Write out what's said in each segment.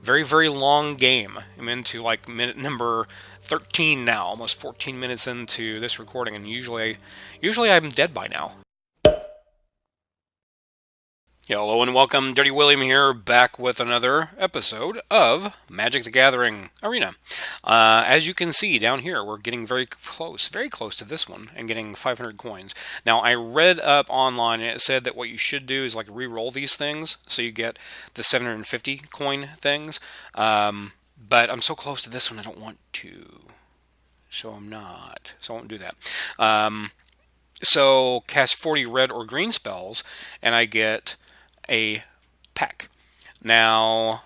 Very, very long game. I'm into like minute number 13 now, almost 14 minutes into this recording, and usually I'm dead by now. Hello and welcome, Dirty William here, back with another episode of Magic the Gathering Arena. As you can see down here, we're getting very close to this one, and getting 500 coins. Now, I read up online, and it said that what you should do is like re-roll these things, so you get the 750 coin things. But I'm so close to this one, I don't want to. So I'm not. So I won't do that. So cast 40 red or green spells, and I get a pack. Now,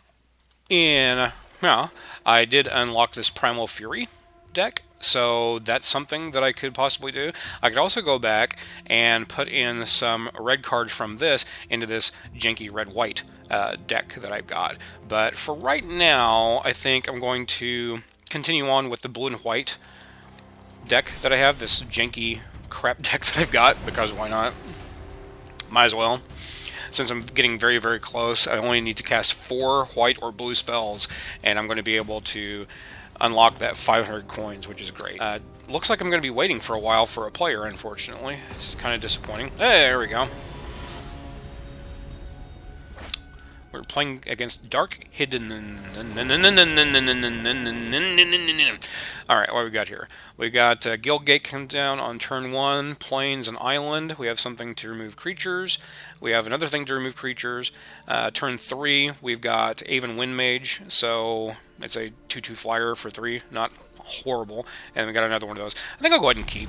I did unlock this Primal Fury deck, so that's something that I could possibly do. I could also go back and put in some red cards from this into this janky red-white deck that I've got. But for right now, I think I'm going to continue on with the blue and white deck that I have, this janky crap deck that I've got, because why not? Might as well. Since I'm getting very, very close, I only need to cast 4 white or blue spells, and I'm going to be able to unlock that 500 coins, which is great. Looks like I'm going to be waiting for a while for a player, unfortunately. It's kind of disappointing. Hey, there we go. We're playing against Dark Hidden. Alright, what do we got here? We got Guildgate come down on turn 1, Plains and Island. We have something to remove creatures. We have another thing to remove creatures. Turn 3, we've got Aven Windmage, so it's a 2/2 flyer for 3, not horrible. And we got another one of those. I think I'll go ahead and keep.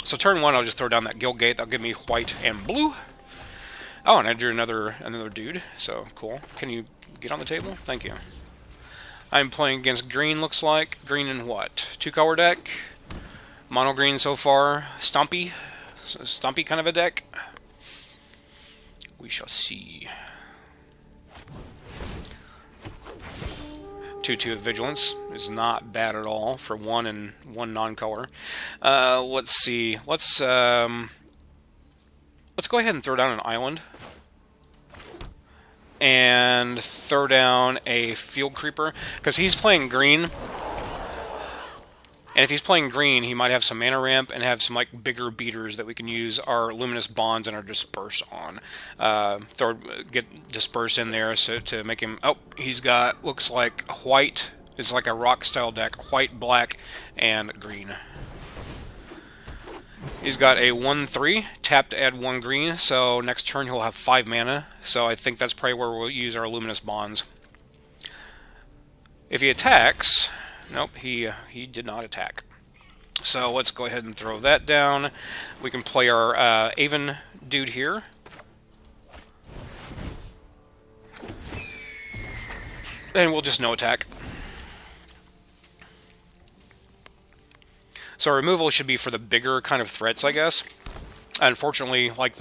So turn 1, I'll just throw down that Guildgate. That'll give me white and blue. Oh, and I drew another dude, so cool. Can you get on the table? Thank you. I'm playing against green, looks like. Green and what? 2-color deck. Mono green so far. Stompy kind of a deck. We shall see. 2/2 of Vigilance is not bad at all for 1 and 1 non-color. Let's see. Let's go ahead and throw down an island. And throw down a Field Creeper. Because he's playing green. And if he's playing green, he might have some mana ramp and have some like bigger beaters that we can use our Luminous Bonds and our Disperse on. Get Disperse in there so to make him... Oh, he's got, looks like white. It's like a rock style deck. White, black, and green. He's got a 1/3, tap to add 1 green, so next turn he'll have 5 mana, so I think that's probably where we'll use our Luminous Bonds. If he attacks... Nope, he did not attack. So let's go ahead and throw that down. We can play our Aven dude here. And we'll just no attack. So removal should be for the bigger kind of threats, I guess. Unfortunately, like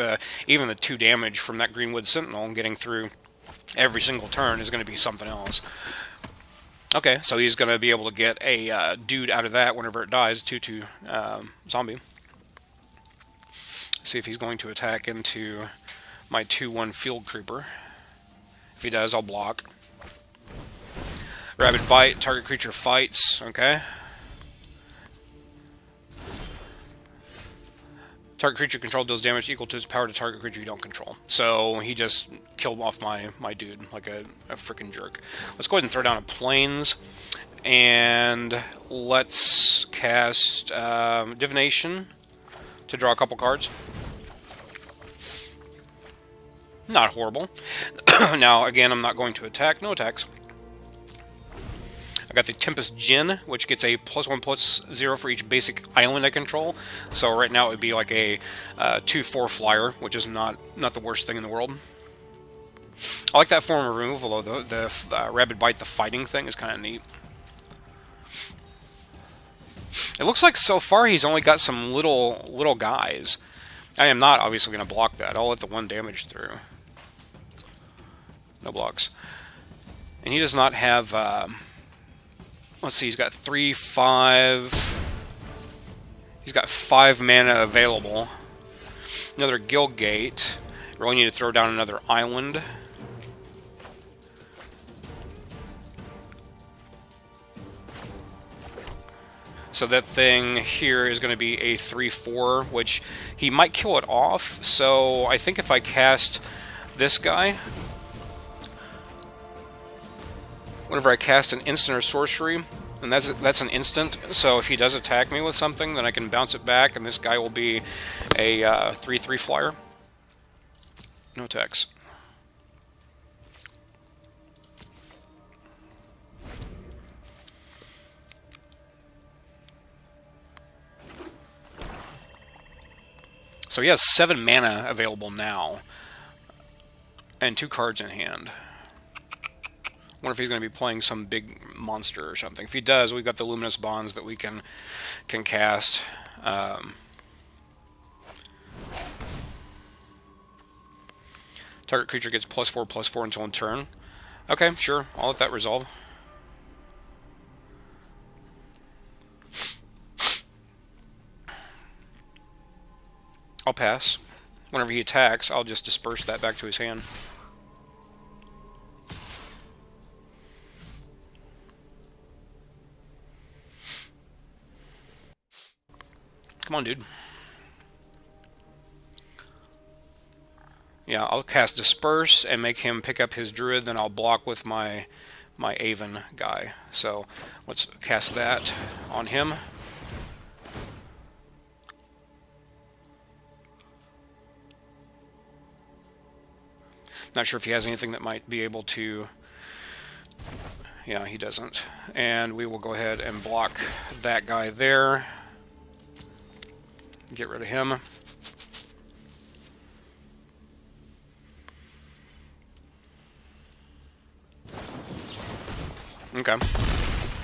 even the 2 damage from that Greenwood Sentinel getting through every single turn is going to be something else. Okay, so he's going to be able to get a dude out of that whenever it dies, 2/2 zombie. See if he's going to attack into my 2/1 Field Creeper. If he does, I'll block. Rabid Bite, target creature fights, okay. Target creature controlled deals damage equal to its power to target creature you don't control. So he just killed off my dude like a freaking jerk. Let's go ahead and throw down a Plains. And let's cast Divination to draw a couple cards. Not horrible. Now, again, I'm not going to attack. No attacks. I got the Tempest Djinn, which gets a +1/+0 for each basic island I control. So right now it would be like a 2/4 flyer, which is not the worst thing in the world. I like that form of removal, although the Rabid Bite, the fighting thing, is kind of neat. It looks like so far he's only got some little guys. I am not obviously going to block that. I'll let the 1 damage through. No blocks. And he does not have... let's see, he's got 3, 5... He's got 5 mana available. Another Guildgate. Really need to throw down another island. So that thing here is going to be a 3/4, which he might kill it off. So I think if I cast this guy, whenever I cast an instant or sorcery, and that's an instant, so if he does attack me with something, then I can bounce it back, and this guy will be a 3/3 flyer. No attacks. So he has 7 mana available now, and 2 cards in hand. Wonder if he's going to be playing some big monster or something. If he does, we've got the Luminous Bonds that we can cast. Target creature gets +4/+4 until end turn. Okay, sure. I'll let that resolve. I'll pass. Whenever he attacks, I'll just disperse that back to his hand. Come on, dude. Yeah, I'll cast Disperse and make him pick up his Druid, then I'll block with my Aven guy. So let's cast that on him. Not sure if he has anything that might be able to... Yeah, he doesn't. And we will go ahead and block that guy there. Get rid of him. Okay.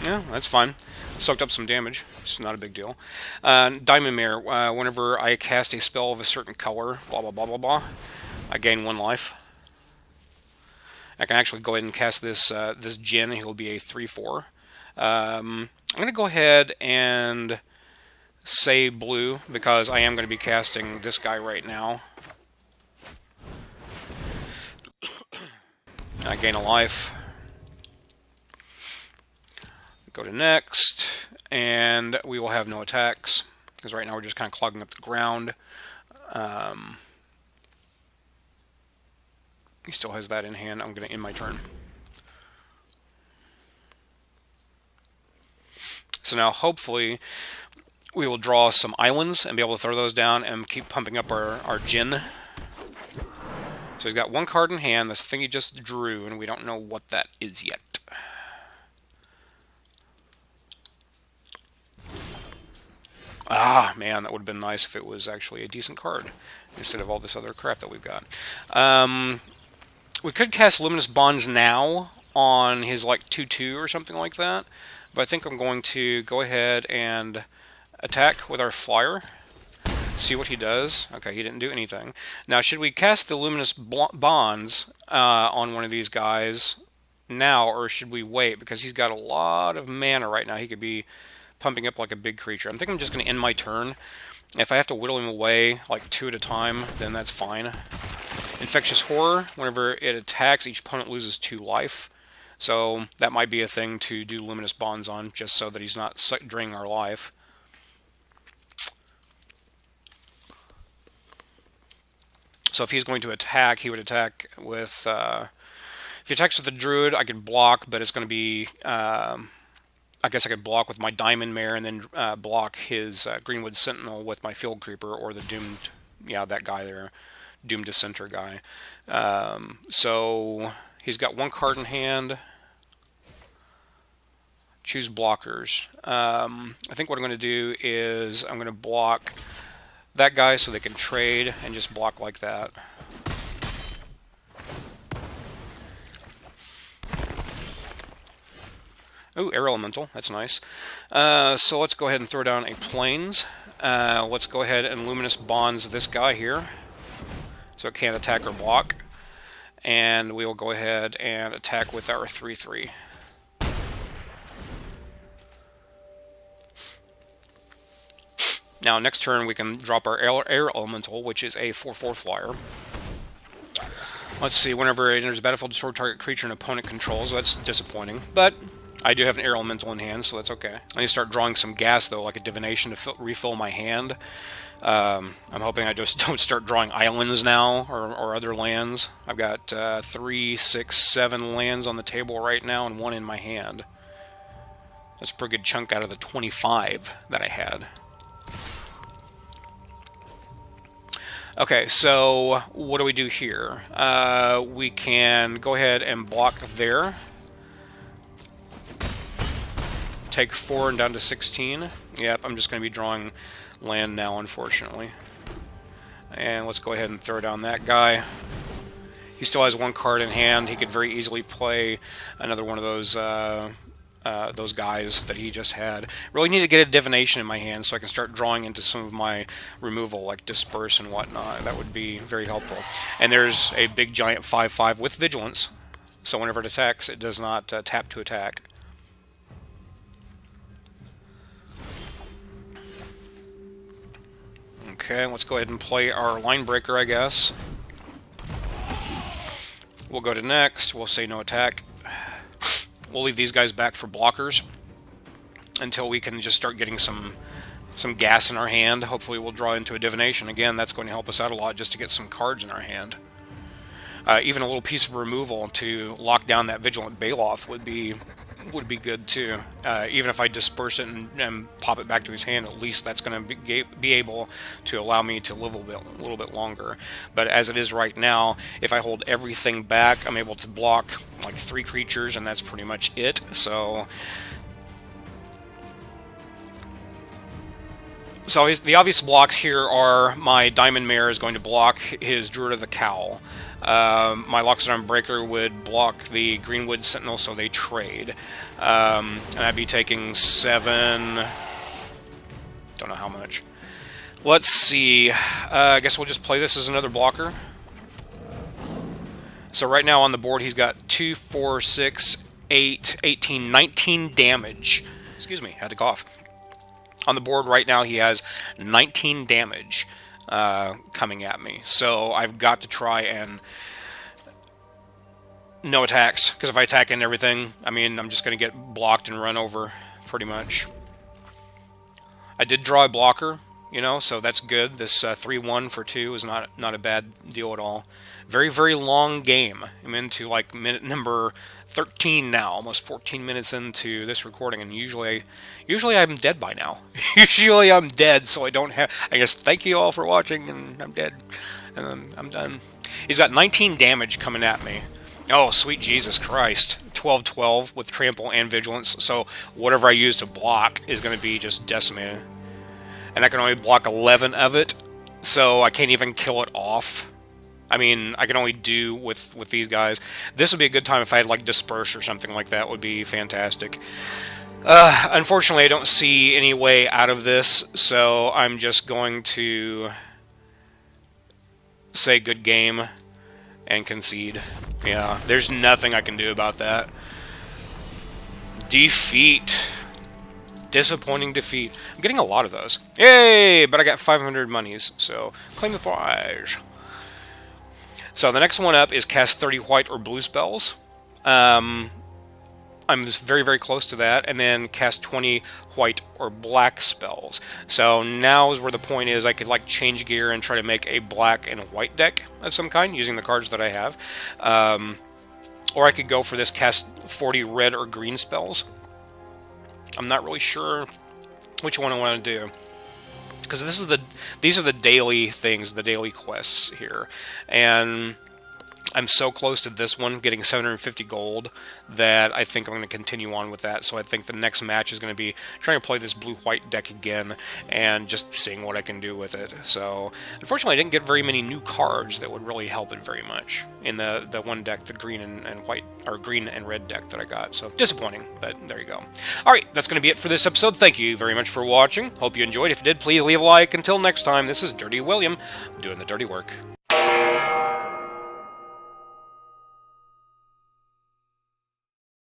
Yeah, that's fine. Soaked up some damage. It's not a big deal. Diamond Mare. Whenever I cast a spell of a certain color, blah, blah, blah, blah, blah, I gain 1 life. I can actually go ahead and cast this this Jinn. He'll be a 3/4. I'm going to go ahead and say blue, because I am going to be casting this guy right now. I gain a life. Go to next, and we will have no attacks, because right now we're just kind of clogging up the ground. He still has that in hand. I'm going to end my turn. So now, hopefully, we will draw some islands and be able to throw those down and keep pumping up our Jinn. So he's got 1 card in hand, this thing he just drew, and we don't know what that is yet. Ah, man, that would have been nice if it was actually a decent card, instead of all this other crap that we've got. We could cast Luminous Bonds now on his, like, 2/2 or something like that, but I think I'm going to go ahead and attack with our flyer, see what he does. Okay, he didn't do anything. Now, should we cast the Luminous Bonds on one of these guys now, or should we wait? Because he's got a lot of mana right now. He could be pumping up like a big creature. I'm thinking I'm just going to end my turn. If I have to whittle him away, like 2 at a time, then that's fine. Infectious Horror, whenever it attacks, each opponent loses 2 life. So that might be a thing to do Luminous Bonds on, just so that he's not draining our life. So if he's going to attack, he would attack with... if he attacks with the Druid, I could block, but it's going to be... I guess I could block with my Diamond Mare and then block his Greenwood Sentinel with my Field Creeper, or the Doomed... Yeah, that guy there. Doomed Dissenter guy. So he's got 1 card in hand. Choose blockers. I think what I'm going to do is I'm going to block that guy so they can trade, and just block like that. Ooh, Air Elemental. That's nice. So let's go ahead and throw down a Plains. Let's go ahead and Luminous Bonds this guy here, so it can't attack or block. And we will go ahead and attack with our 3/3. Now, next turn, we can drop our Air Elemental, which is a 4/4 flyer. Let's see, whenever it enters the battlefield, destroy target creature an opponent controls. That's disappointing, but I do have an air elemental in hand, so that's okay. I need to start drawing some gas, though, like a divination to refill my hand. I'm hoping I just don't start drawing islands now, or other lands. I've got 3, 6, 7 lands on the table right now, and 1 in my hand. That's a pretty good chunk out of the 25 that I had. Okay, so what do we do here? We can go ahead and block there. Take 4 and down to 16. Yep, I'm just going to be drawing land now, unfortunately. And let's go ahead and throw down that guy. He still has 1 card in hand. He could very easily play another one of those guys that he just had. Really need to get a divination in my hand so I can start drawing into some of my removal, like disperse and whatnot. That would be very helpful. And there's a big giant 5/5 with vigilance, so whenever it attacks, it does not tap to attack. Okay, let's go ahead and play our line breaker, I guess. We'll go to next. We'll say no attack. We'll leave these guys back for blockers until we can just start getting some gas in our hand. Hopefully we'll draw into a divination. Again, that's going to help us out a lot just to get some cards in our hand. Even a little piece of removal to lock down that Vigilant Baloth would be good too. Even if I disperse it and pop it back to his hand, at least that's going to be able to allow me to live a little bit longer. But as it is right now, if I hold everything back, I'm able to block like 3 creatures, and that's pretty much it. So the obvious blocks here are my Diamond Mare is going to block his Druid of the Cowl. My Loxodon Breaker would block the Greenwood Sentinel, so they trade. And I'd be taking 7... Don't know how much. Let's see. I guess we'll just play this as another blocker. So right now on the board he's got 2, 4, 6, 8, 18, 19 damage. Excuse me, had to cough. On the board right now he has 19 damage. Coming at me, so I've got to try and no attacks, because if I attack in everything, I mean, I'm just going to get blocked and run over, pretty much. I did draw a blocker, you know, so that's good. This 3-1 for 2 is not a bad deal at all. Very, very long game. I'm into like minute number 13 now, almost 14 minutes into this recording, and usually I'm dead by now. Usually I'm dead, so I don't have... I guess thank you all for watching, and I'm dead. And then I'm done. He's got 19 damage coming at me. Oh, sweet Jesus Christ. 12-12 with trample and vigilance, so whatever I use to block is going to be just decimated. And I can only block 11 of it, so I can't even kill it off. I mean, I can only do with these guys. This would be a good time if I had, like, Disperse or something like that. Would be fantastic. Unfortunately, I don't see any way out of this, so I'm just going to say good game and concede. Yeah, there's nothing I can do about that. Defeat. Disappointing defeat. I'm getting a lot of those. Yay! But I got 500 monies, so claim the prize. So the next one up is cast 30 white or blue spells. I'm very, very close to that. And then cast 20 white or black spells. So now is where the point is. I could like change gear and try to make a black and white deck of some kind using the cards that I have. Or I could go for this cast 40 red or green spells. I'm not really sure which one I want to do. Because these are the daily things, the daily quests here. And I'm so close to this one, getting 750 gold, that I think I'm going to continue on with that. So I think the next match is going to be trying to play this blue-white deck again and just seeing what I can do with it. So unfortunately, I didn't get very many new cards that would really help it very much in the one deck, the green and white, or green and red deck that I got. So disappointing, but there you go. All right, that's going to be it for this episode. Thank you very much for watching. Hope you enjoyed. If you did, please leave a like. Until next time, this is Dirty William doing the dirty work.